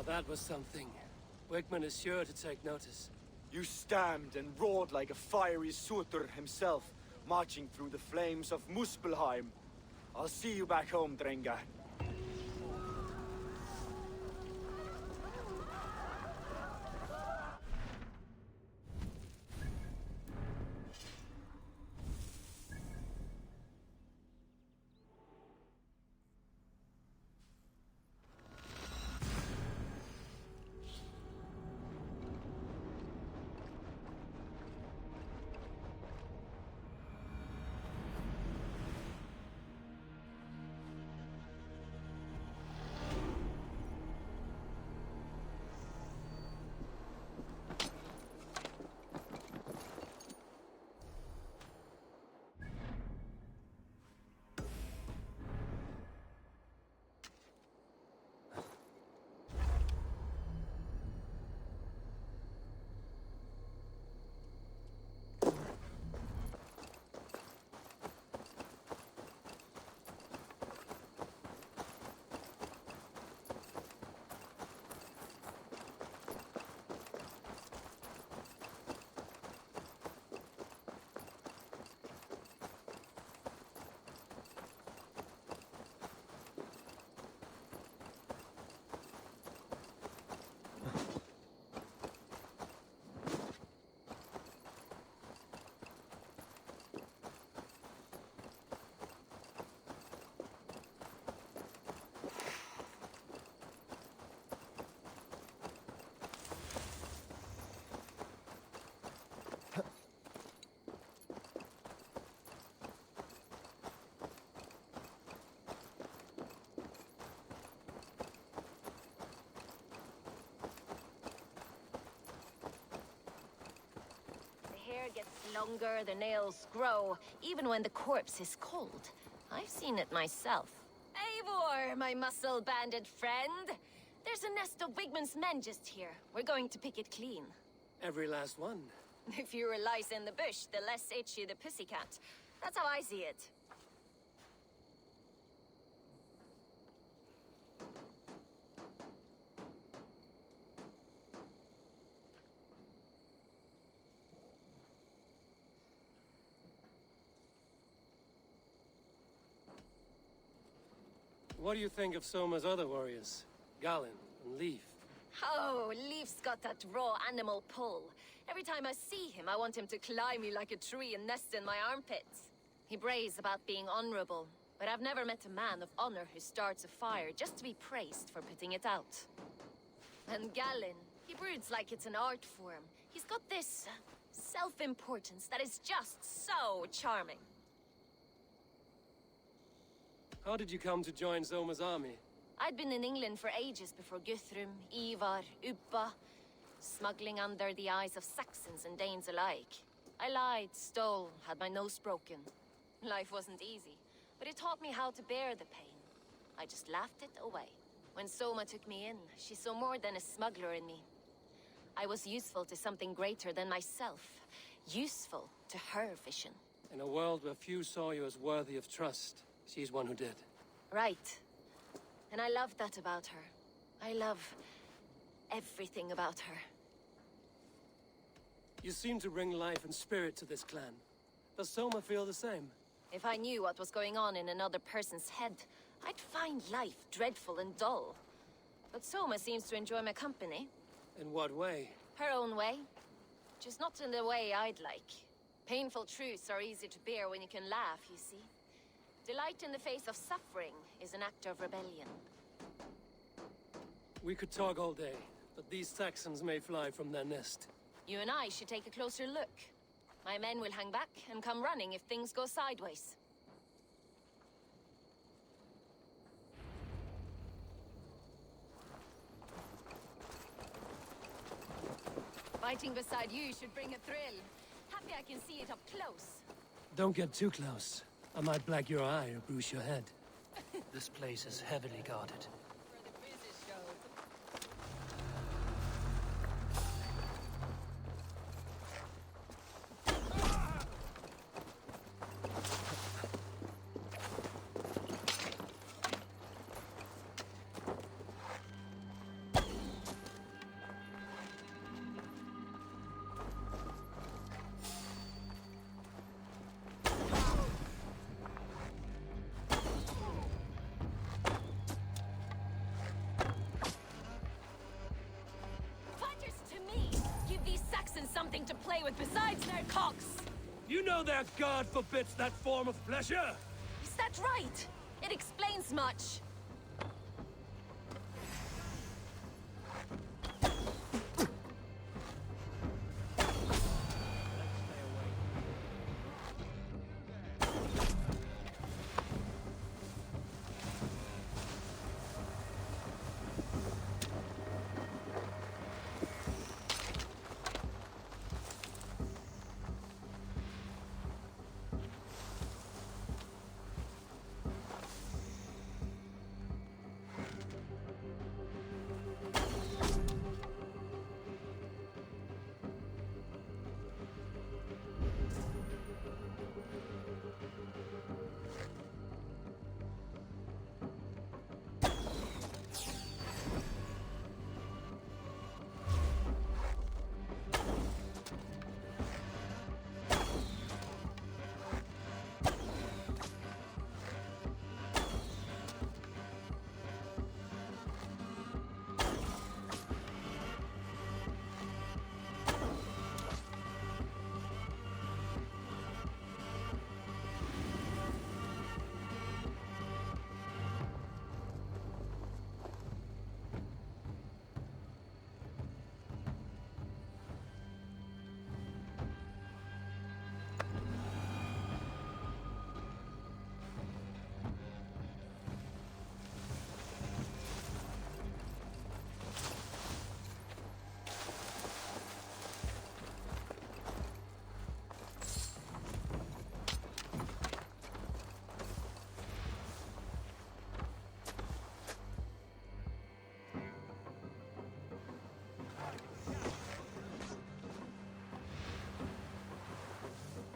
Now that was something. Wickman is sure to take notice. You stamped and roared like a fiery Surtur himself, marching through the flames of Muspelheim. I'll see you back home, Drenga. Hair gets longer, the nails grow, even when the corpse is cold. I've seen it myself. Eivor, my muscle-banded friend! There's a nest of Wigman's men just here. We're going to pick it clean. Every last one. The fewer lice in the bush, the less itchy the pussycat. That's how I see it. What do you think of Soma's other warriors? Galen and Leaf? Oh, Leaf's got that raw animal pull. Every time I see him, I want him to climb me like a tree and nest in my armpits. He brays about being honorable, but I've never met a man of honor who starts a fire just to be praised for putting it out. And Galen, he broods like it's an art form. He's got this self-importance that is just so charming. How did you come to join Soma's army? I'd been in England for ages before Guthrum, Ivar, Uppa, smuggling under the eyes of Saxons and Danes alike. I lied, stole, had my nose broken. Life wasn't easy, but it taught me how to bear the pain. I just laughed it away. When Soma took me in, she saw more than a smuggler in me. I was useful to something greater than myself. Useful to her vision. In a world where few saw you as worthy of trust, she's one who did. Right. And I love that about her. I love everything about her. You seem to bring life and spirit to this clan. Does Soma feel the same? If I knew what was going on in another person's head, I'd find life dreadful and dull. But Soma seems to enjoy my company. In what way? Her own way. Just not in the way I'd like. Painful truths are easy to bear when you can laugh, you see. Delight in the face of suffering is an act of rebellion. We could talk all day, but these Saxons may fly from their nest. You and I should take a closer look. My men will hang back and come running if things go sideways. Fighting beside you should bring a thrill. Happy I can see it up close. Don't get too close. I might black your eye or bruise your head. This place is heavily guarded. Where the business goes. Cox! You know their god forbids that form of pleasure? Is that right? It explains much.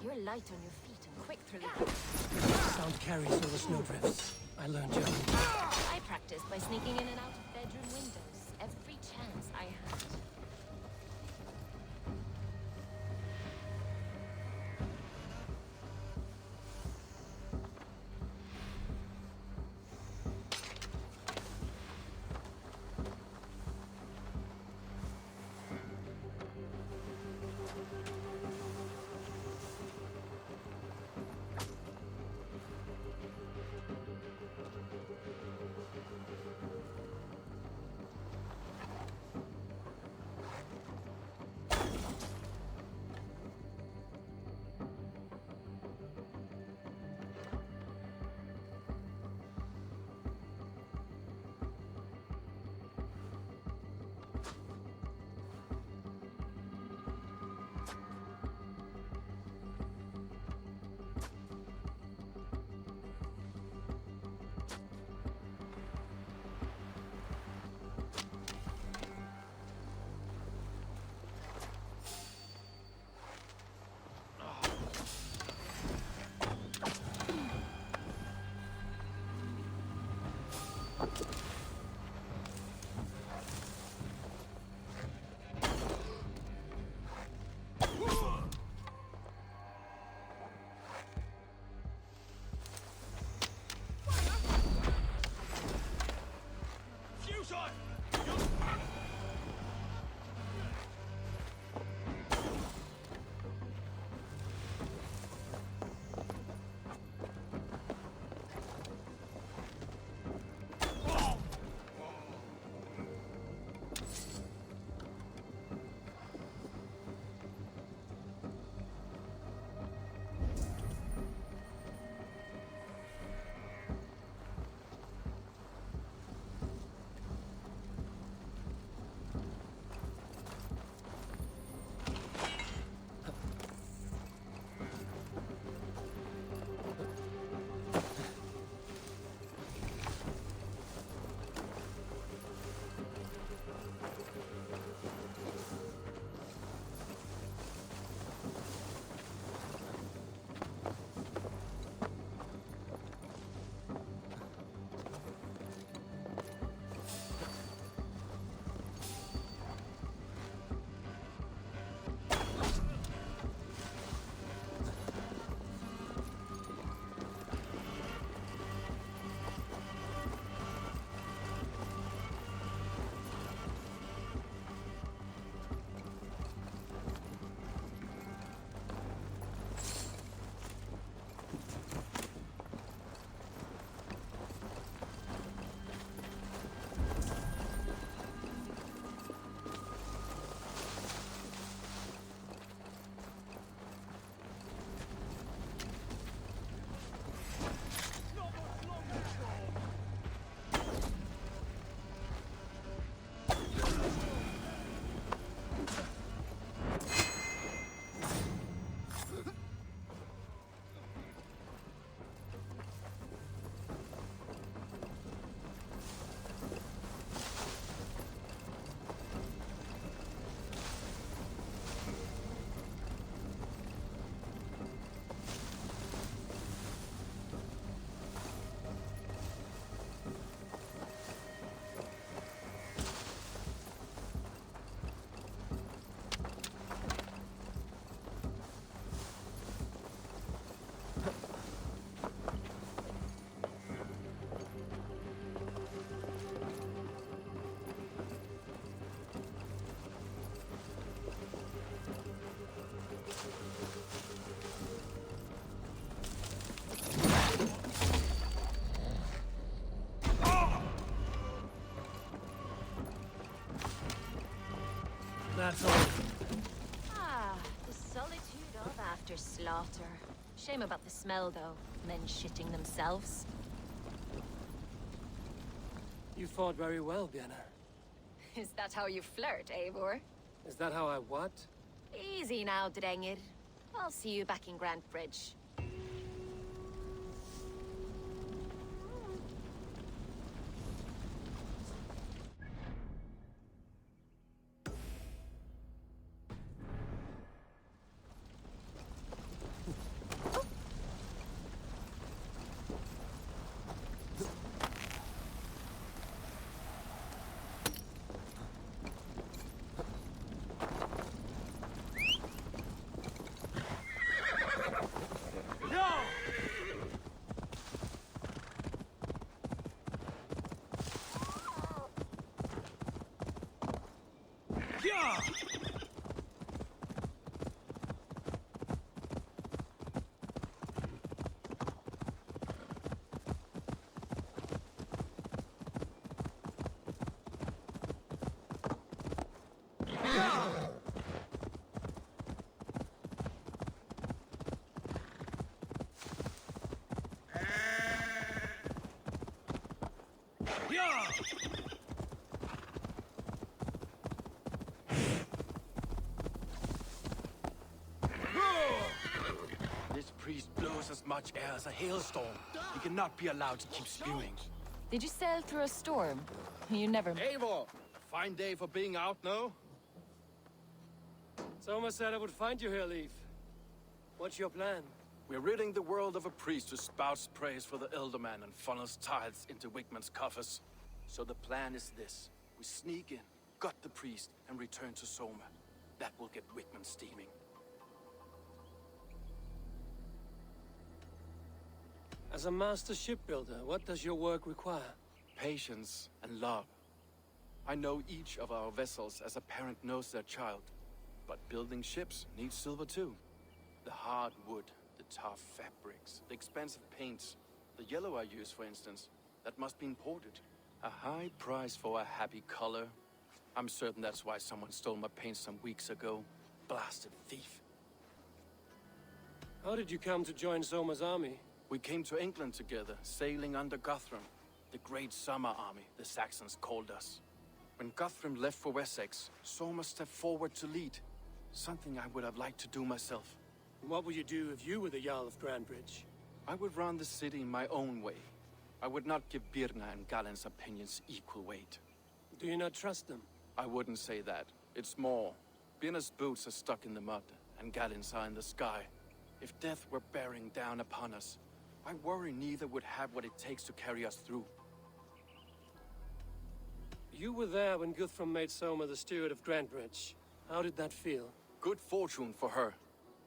You're light on your feet and quick through the... Sound carries over snowdrifts. I learned German. I practiced by sneaking in and out of bedroom windows every chance I had. that's all. Ah, the solitude of after slaughter. Shame about the smell, though. Men shitting themselves. You fought very well, Vienna. Is that how you flirt, Eivor? Is that how I what? Easy now, Drengir. I'll see you back in Grant Bridge. This priest blows as much air as a hailstorm. He cannot be allowed to keep spewing. Did you sail through a storm? You never... Eivor! Fine day for being out, no? Soma said I would find you here, Leaf. What's your plan? We're ridding the world of a priest who spouts praise for the Elderman and funnels tithes into Wigman's coffers. So the plan is this. We sneak in, gut the priest, and return to Soma. That will get Wigman steaming. As a master shipbuilder, what does your work require? Patience and love. I know each of our vessels as a parent knows their child. But building ships needs silver too. The hard wood, the tough fabrics, the expensive paints. The yellow I use, for instance, that must be imported. A high price for a happy color. I'm certain that's why someone stole my paint some weeks ago. Blasted thief. How did you come to join Soma's army? We came to England together, sailing under Guthrum. The Great Summer Army, the Saxons called us. When Guthrum left for Wessex, Soma stepped forward to lead. Something I would have liked to do myself. What would you do if you were the Jarl of Grandbridge? I would run the city my own way. I would not give Birna and Galen's opinions equal weight. Do you not trust them? I wouldn't say that. It's more. Birna's boots are stuck in the mud, and Galen's are in the sky. If death were bearing down upon us, I worry neither would have what it takes to carry us through. You were there when Guthrum made Soma the steward of Grandbridge. How did that feel? Good fortune for her.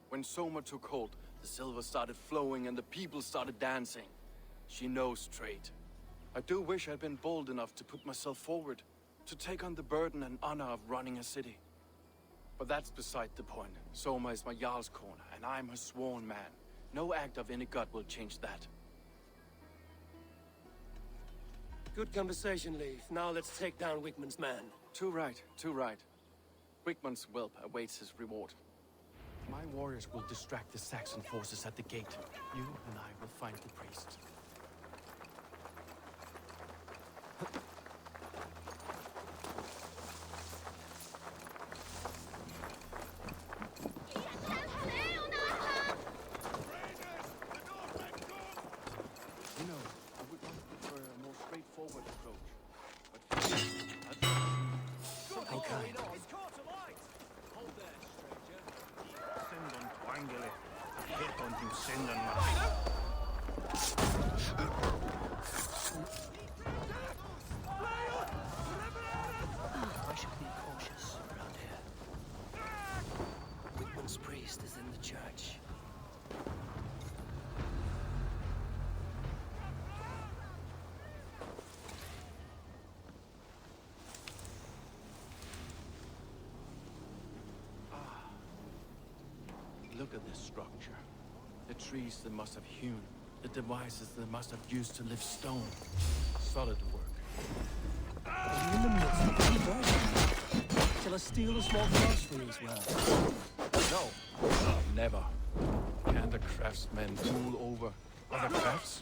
When Soma took hold, the silver started flowing and the people started dancing. She knows trade. I do wish I'd been bold enough to put myself forward, to take on the burden and honor of running a city. But that's beside the point. Soma is my Jarl's corner, and I'm her sworn man. No act of any god will change that. Good conversation, Leaf. Now let's take down Wigman's man. Too right, too right. Wigman's whelp awaits his reward. My warriors will distract the Saxon forces at the gate. You and I will find the priest. You know, I would prefer a more straightforward approach. But How kind. Sendon twangele. Hit on him, sendon. I should be cautious around here. Wigman's priest is in the church. Look at this structure. The trees they must have hewn. The devices they must have used to lift stone. Solid work. Are you in the midst of conversion? Shall I steal a small grocery as well? No, never. Can't a craftsman tool over other crafts?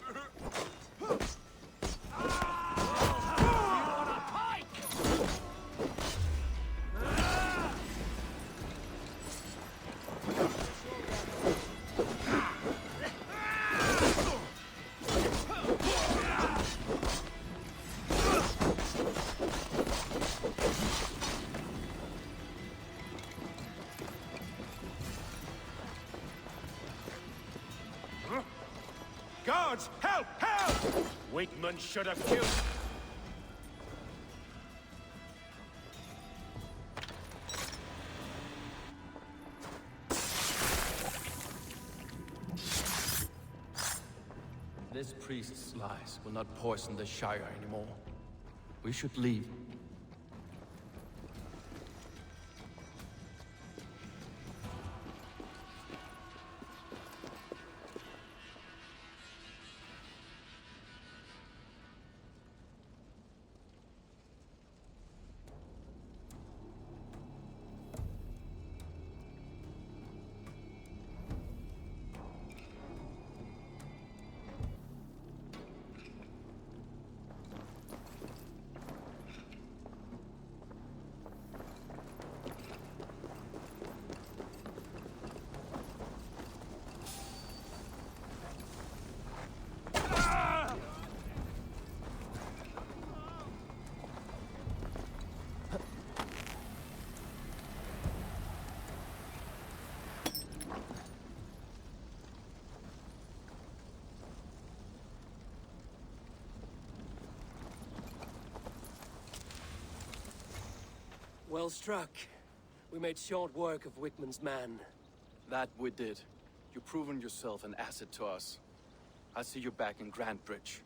Guards, help! Help! Whitman should have killed. This priest's lies will not poison the Shire anymore. We should leave. Well struck. We made short work of Wickman's man. That we did. You've proven yourself an asset to us. I'll see you back in Grantbridge.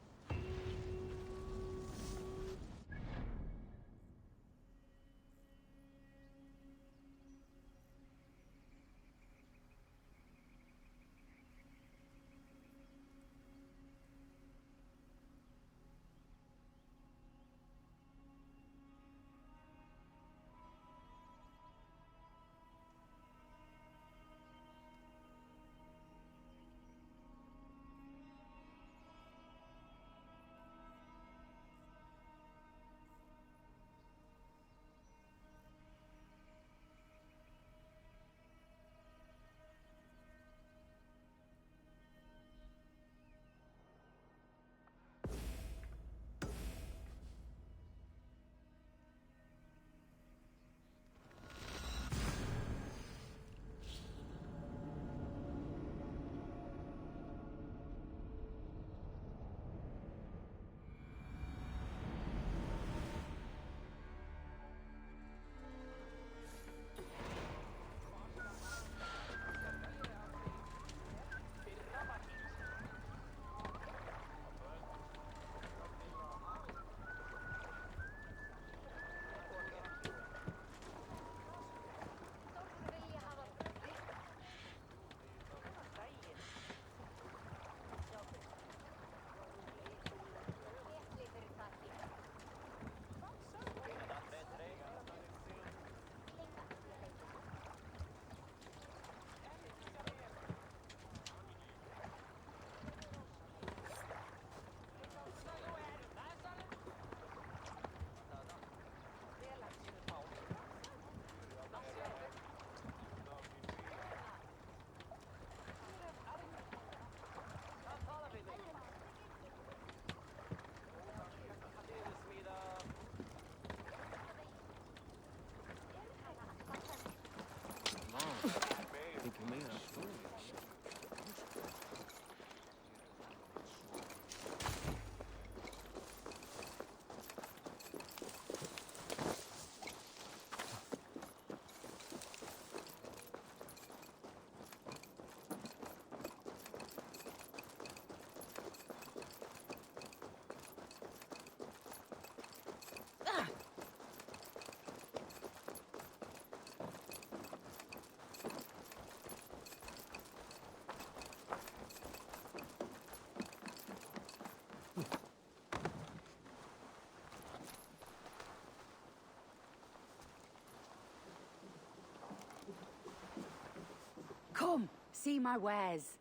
see my wares.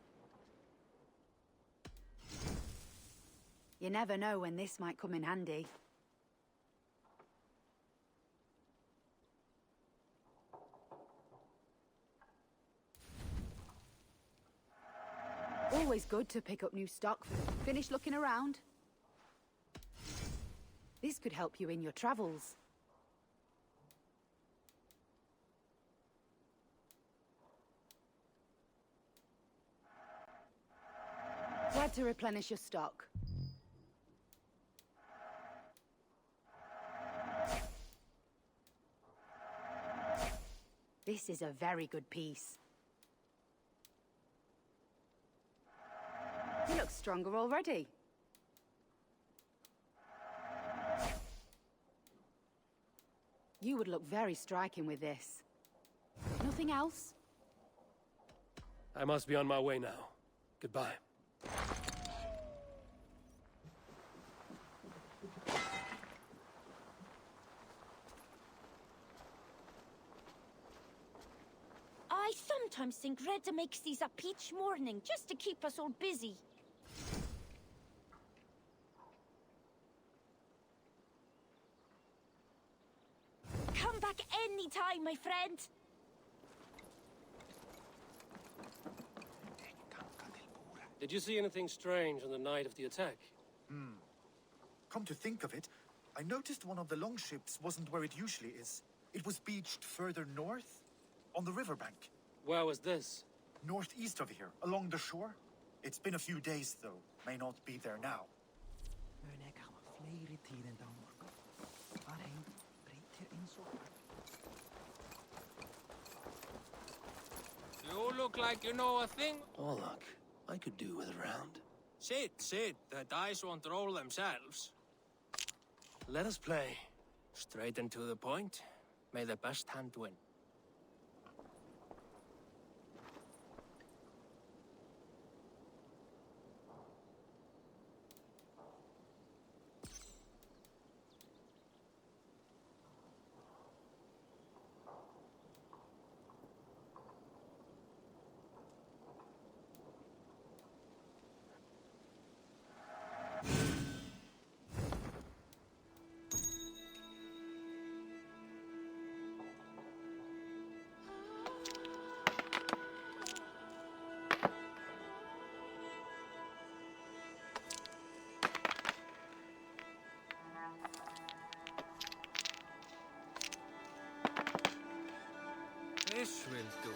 You never know when this might come in handy. Always good to pick up new stock. Finish looking around? This could help you in your travels. Glad to replenish your stock. This is a very good piece. You look stronger already. You would look very striking with this. Nothing else? I must be on my way now. Goodbye. I sometimes think Reda makes these a peach morning just to keep us all busy. Come back anytime, my friend. Did you see anything strange on the night of the attack? Come to think of it, I noticed one of the longships wasn't where it usually is. It was beached further north, on the riverbank. Where was this? Northeast of here, along the shore. It's been a few days, though. May not be there now. You look like you know a thing. Oh, look. I could do with a round. Sit. The dice won't roll themselves. Let us play. Straight and to the point. May the best hand win. This will do.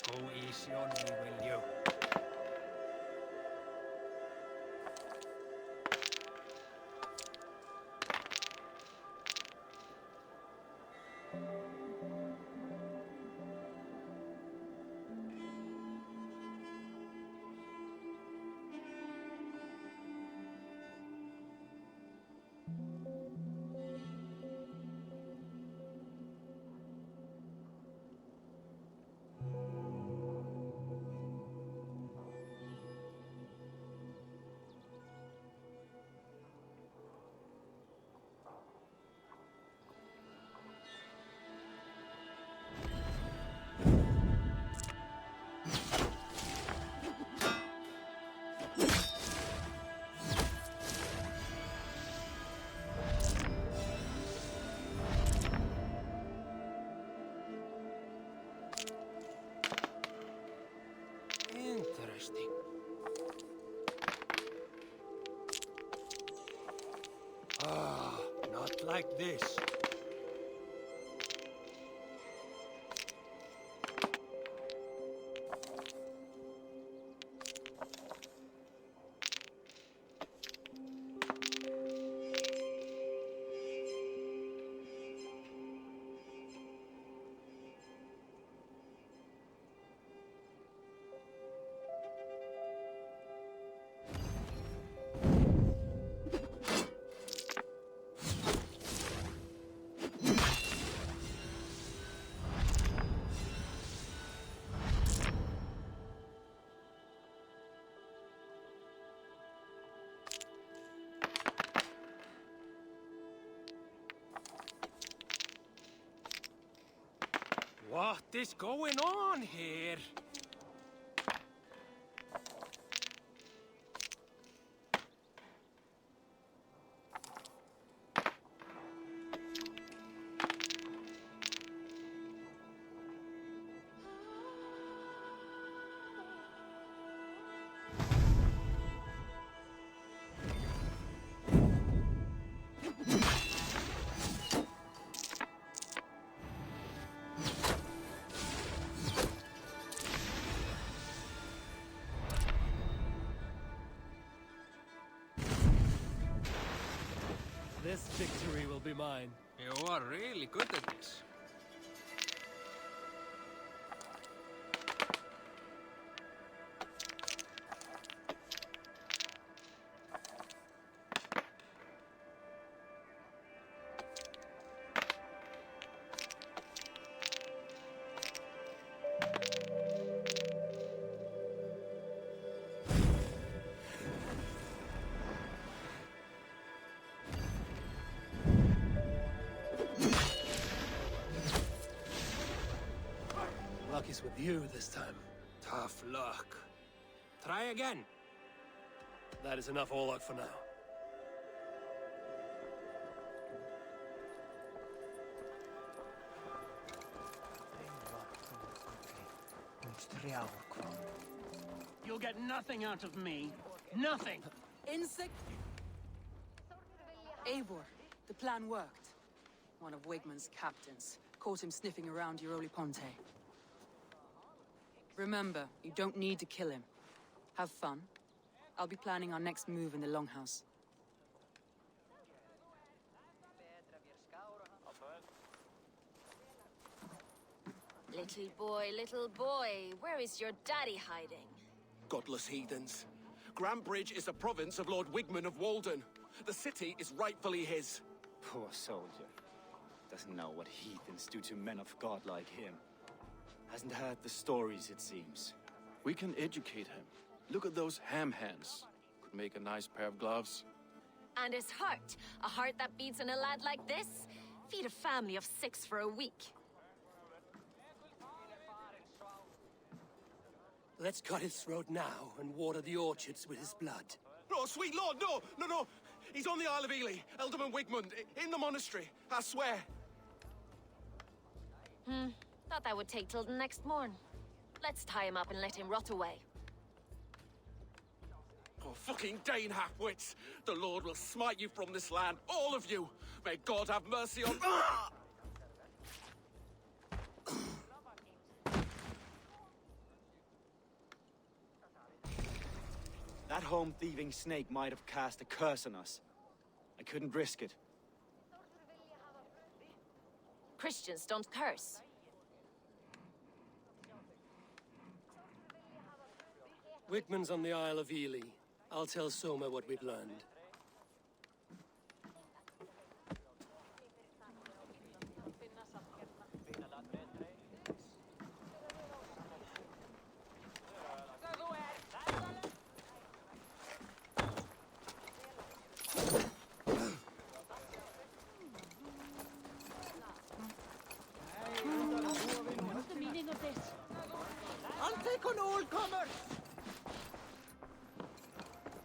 Go easy on me, will you? Interesting. Ah, not like this. What is going on here? This victory will be mine. You are really good at this. Luck is with you this time. Tough luck. Try again. That is enough all luck for now. You'll get nothing out of me. Nothing! Insect... Eivor, the plan worked. One of Wigmund's captains caught him sniffing around Euroli Ponte. Remember, you don't need to kill him. Have fun. I'll be planning our next move in the Longhouse. Little boy, where is your daddy hiding? Godless heathens. Grantbridge is a province of Lord Wigmund of Walden. The city is rightfully his. Poor soldier. Doesn't know what heathens do to men of God like him. Hasn't heard the stories, it seems. We can educate him. Look at those ham hands. Could make a nice pair of gloves. And his heart. A heart that beats in a lad like this? Feed a family of 6 for a week. Let's cut his throat now and water the orchards with his blood. No, sweet lord, no! He's on the Isle of Ely, Ealdorman Wigmund, in the monastery, I swear. Thought that would take till the next morn. Let's tie him up and let him rot away. Oh, fucking Dane half-wits! The Lord will smite you from this land, all of you! May God have mercy on... That home-thieving snake might have cast a curse on us. I couldn't risk it. Christians don't curse. Wigmund's on the Isle of Ely. I'll tell Soma what we've learned. What's the meaning of this? I'll take on all comers!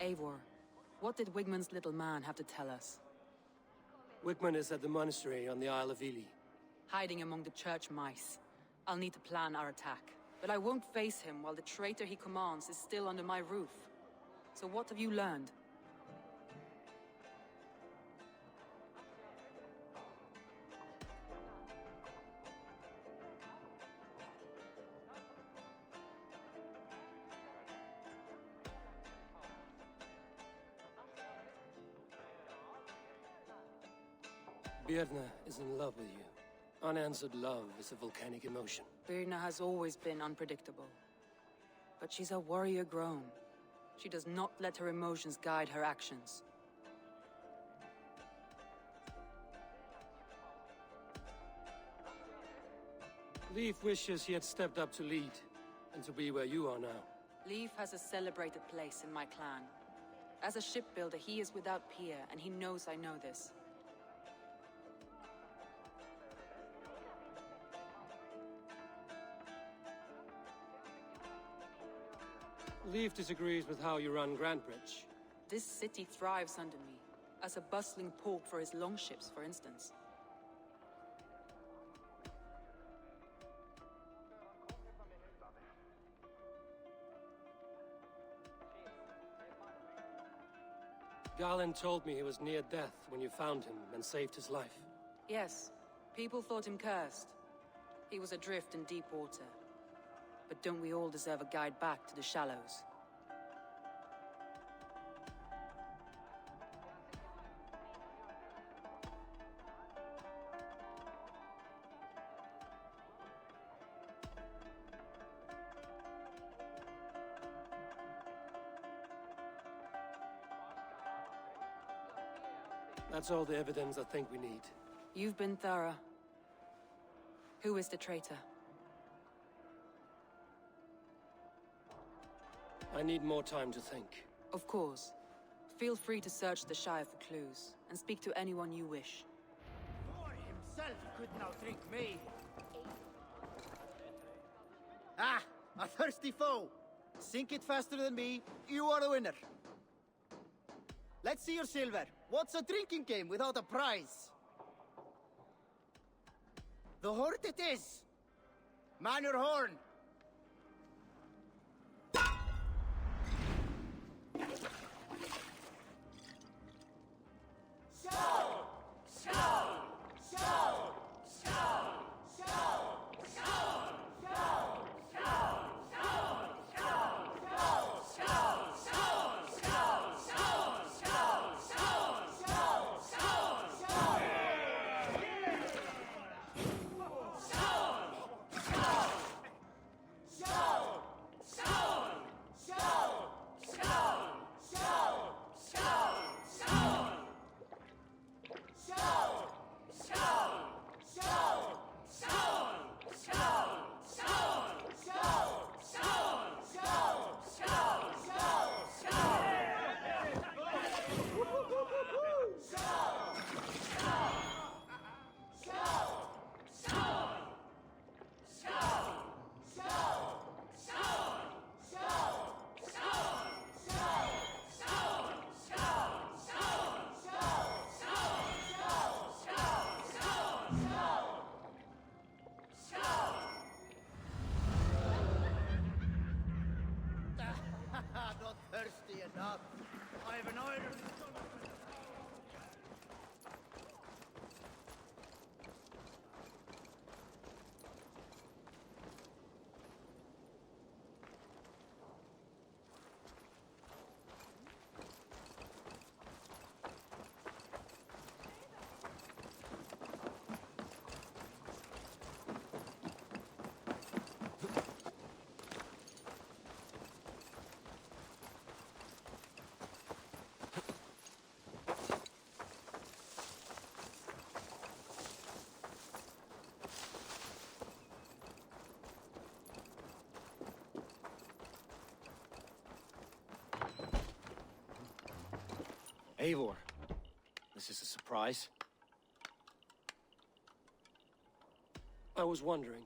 Eivor, what did Wigmund's little man have to tell us? Wigmund is at the monastery on the Isle of Ely. Hiding among the church mice. I'll need to plan our attack. But I won't face him while the traitor he commands is still under my roof. So what have you learned? Birna is in love with you. Unanswered love is a volcanic emotion. Birna has always been unpredictable. But she's a warrior grown. She does not let her emotions guide her actions. Leif wishes he had stepped up to lead, and to be where you are now. Leif has a celebrated place in my clan. As a shipbuilder, he is without peer, and he knows I know this. Leaf disagrees with how you run Grantbridge. This city thrives under me, as a bustling port for his longships, for instance. Garland told me he was near death when you found him and saved his life. Yes, people thought him cursed. He was adrift in deep water. But don't we all deserve a guide back to the shallows? That's all the evidence I think we need. You've been thorough. Who is the traitor? I need more time to think. Of course. Feel free to search the Shire for clues, and speak to anyone you wish. Thor himself couldn't outdrink me. Ah, a thirsty foe. Sink it faster than me, you are the winner. Let's see your silver. What's a drinking game without a prize? The horde it is. Man your horn. Not thirsty enough. I have an iron. Eivor, this is a surprise. I was wondering.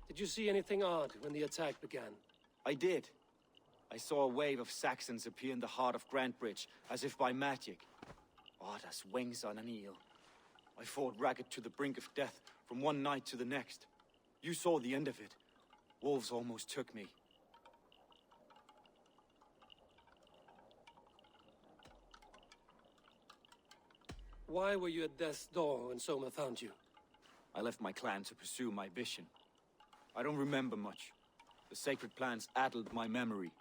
Did you see anything odd when the attack began? I did. I saw a wave of Saxons appear in the heart of Grantbridge, as if by magic. Odd as wings on an eel. I fought ragged to the brink of death from one night to the next. You saw the end of it. Wolves almost took me. Why were you at death's door when Soma found you? I left my clan to pursue my vision. I don't remember much. The sacred plants addled my memory,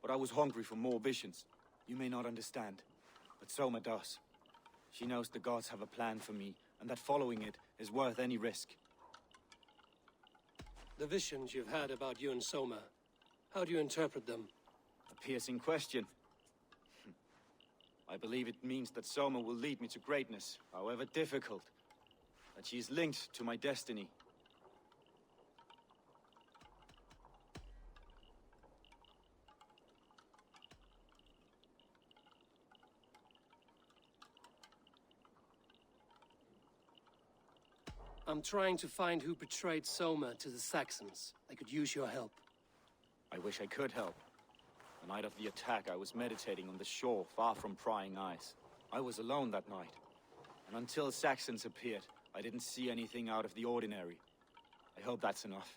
but I was hungry for more visions. You may not understand, but Soma does. She knows the gods have a plan for me, and that following it is worth any risk. The visions you've had about you and Soma, how do you interpret them? A piercing question. I believe it means that Soma will lead me to greatness, however difficult. That she is linked to my destiny. I'm trying to find who betrayed Soma to the Saxons. I could use your help. I wish I could help. The night of the attack, I was meditating on the shore, far from prying eyes. I was alone that night. And until Saxons appeared, I didn't see anything out of the ordinary. I hope that's enough.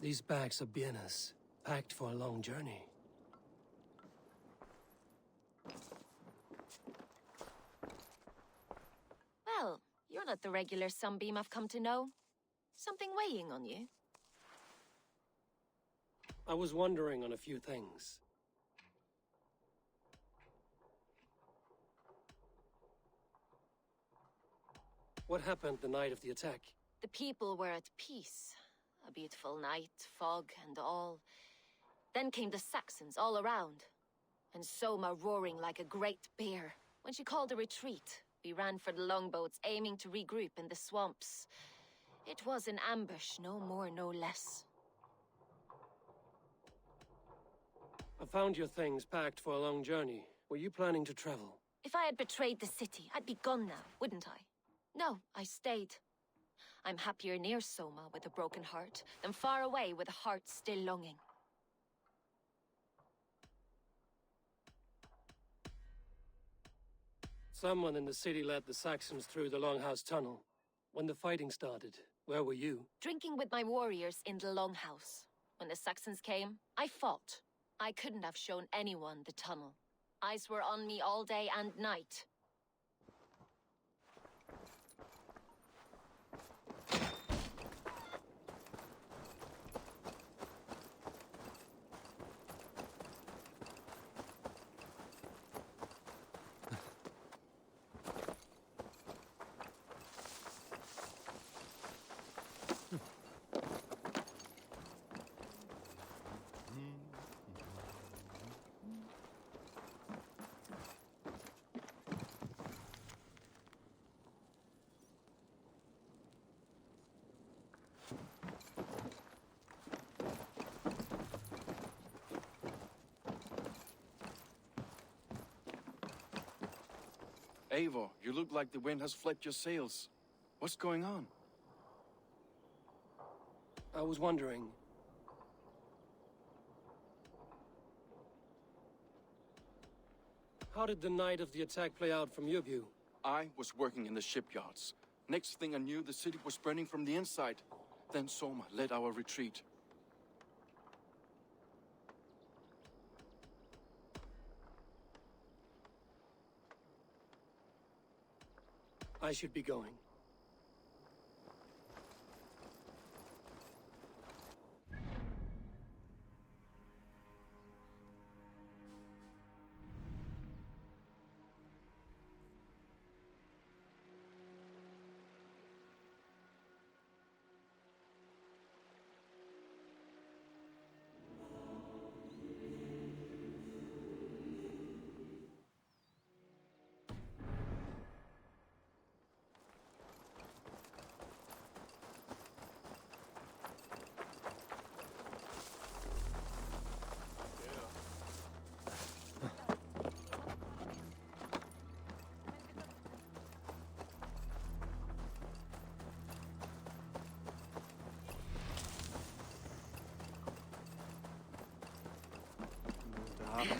These bags are bienes, packed for a long journey. Well, you're not the regular sunbeam I've come to know. Something weighing on you? I was wondering on a few things. What happened the night of the attack? The people were at peace. A beautiful night, fog and all. Then came the Saxons all around. And Soma roaring like a great bear. When she called a retreat, we ran for the longboats, aiming to regroup in the swamps. It was an ambush, no more, no less. I found your things packed for a long journey. Were you planning to travel? If I had betrayed the city, I'd be gone now, wouldn't I? No, I stayed. I'm happier near Soma with a broken heart than far away with a heart still longing. Someone in the city led the Saxons through the Longhouse Tunnel. When the fighting started, where were you? Drinking with my warriors in the Longhouse. When the Saxons came, I fought. I couldn't have shown anyone the tunnel. Eyes were on me all day and night. Eivor, you look like the wind has flecked your sails. What's going on? I was wondering. How did the night of the attack play out from your view? I was working in the shipyards. Next thing I knew, the city was burning from the inside. Then Soma led our retreat. I should be going.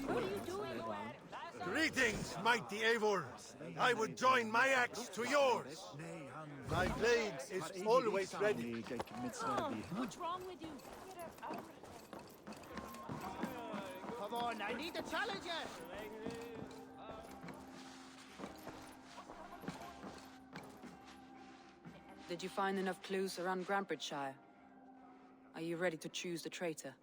What are you doing? Greetings, mighty Eivor. I would join my axe to yours. My blade is always ready. What's wrong with you? Come on, I need to challenge you! Did you find enough clues around Grantbridgeshire? Are you ready to choose the traitor?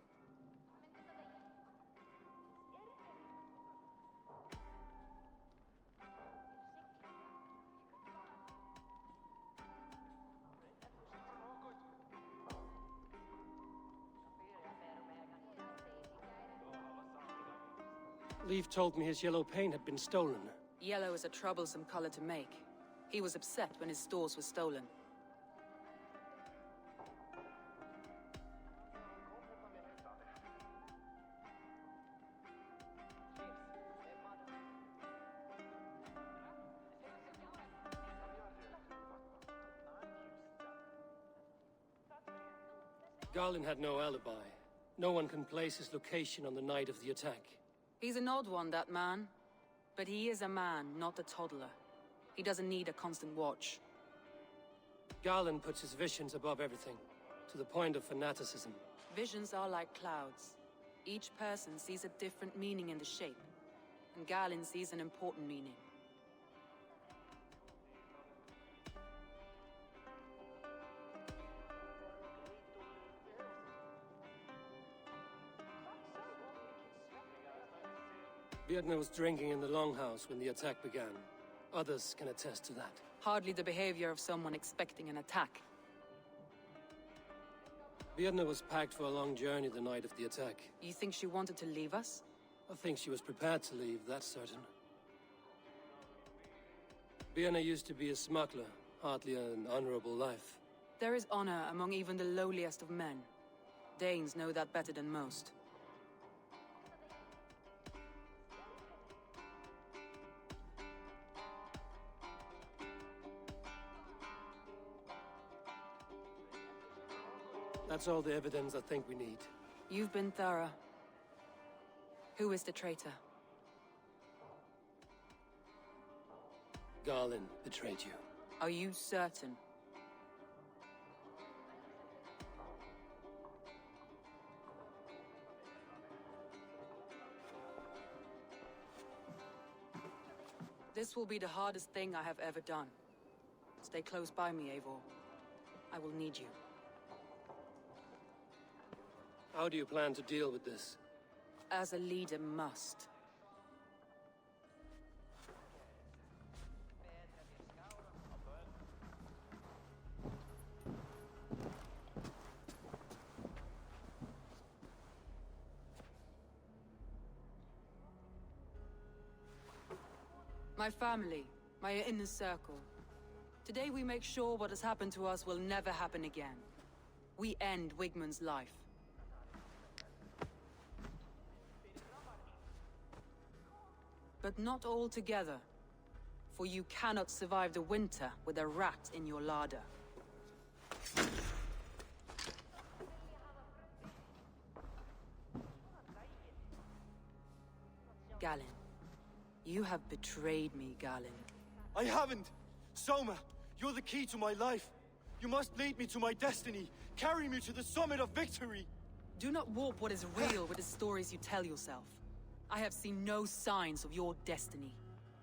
Leaf told me his yellow paint had been stolen. Yellow is a troublesome color to make. He was upset when his stores were stolen. Garlin had no alibi. No one can place his location on the night of the attack. He's an odd one, that man. But he is a man, not a toddler. He doesn't need a constant watch. Garlin puts his visions above everything, to the point of fanaticism. Visions are like clouds. Each person sees a different meaning in the shape, and Garlin sees an important meaning. Birna was drinking in the Longhouse when the attack began. Others can attest to that. Hardly the behavior of someone expecting an attack. Birna was packed for a long journey the night of the attack. You think she wanted to leave us? I think she was prepared to leave, that's certain. Birna used to be a smuggler, hardly an honorable life. There is honor among even the lowliest of men. Danes know that better than most. That's all the evidence I think we need. You've been thorough. Who is the traitor? Garlin betrayed you. Are you certain? This will be the hardest thing I have ever done. Stay close by me, Eivor. I will need you. How do you plan to deal with this? As a leader must. My family, my inner circle. Today we make sure what has happened to us will never happen again. We end Wigmund's life. But not all together. For you cannot survive the winter with a rat in your larder. Galen. You have betrayed me, Galen. I haven't! Soma, you're the key to my life. You must lead me to my destiny. Carry me to the summit of victory. Do not warp what is real with the stories you tell yourself. I have seen no signs of your destiny.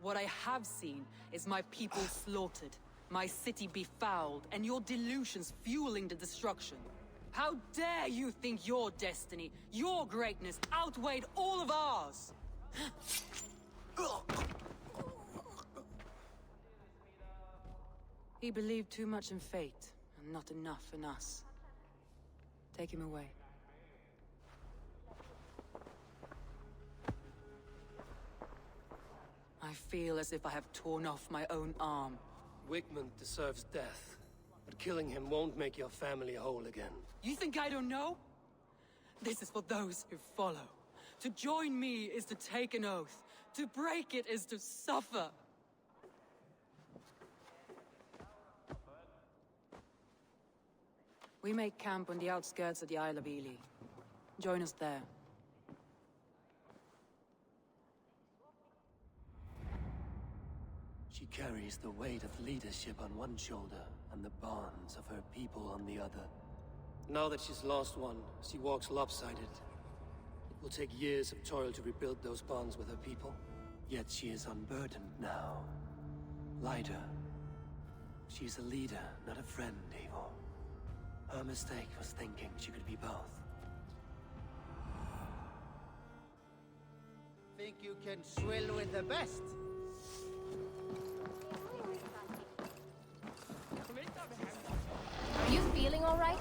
What I have seen is my people slaughtered, my city befouled, and your delusions fueling the destruction. How dare you think your destiny, your greatness, outweighed all of ours? He believed too much in fate, and not enough in us. Take him away. I feel as if I have torn off my own arm. Wigmund deserves death, but killing him won't make your family whole again. You think I don't know? This is for those who follow. To join me is to take an oath. To break it is to suffer. We make camp on the outskirts of the Isle of Ely. Join us there. She carries the weight of leadership on one shoulder and the bonds of her people on the other. Now that she's lost one, she walks lopsided. It will take years of toil to rebuild those bonds with her people. Yet she is unburdened now. Lighter. She's a leader, not a friend, Eivor. Her mistake was thinking she could be both. Think you can swill with the best? Are you feeling all right?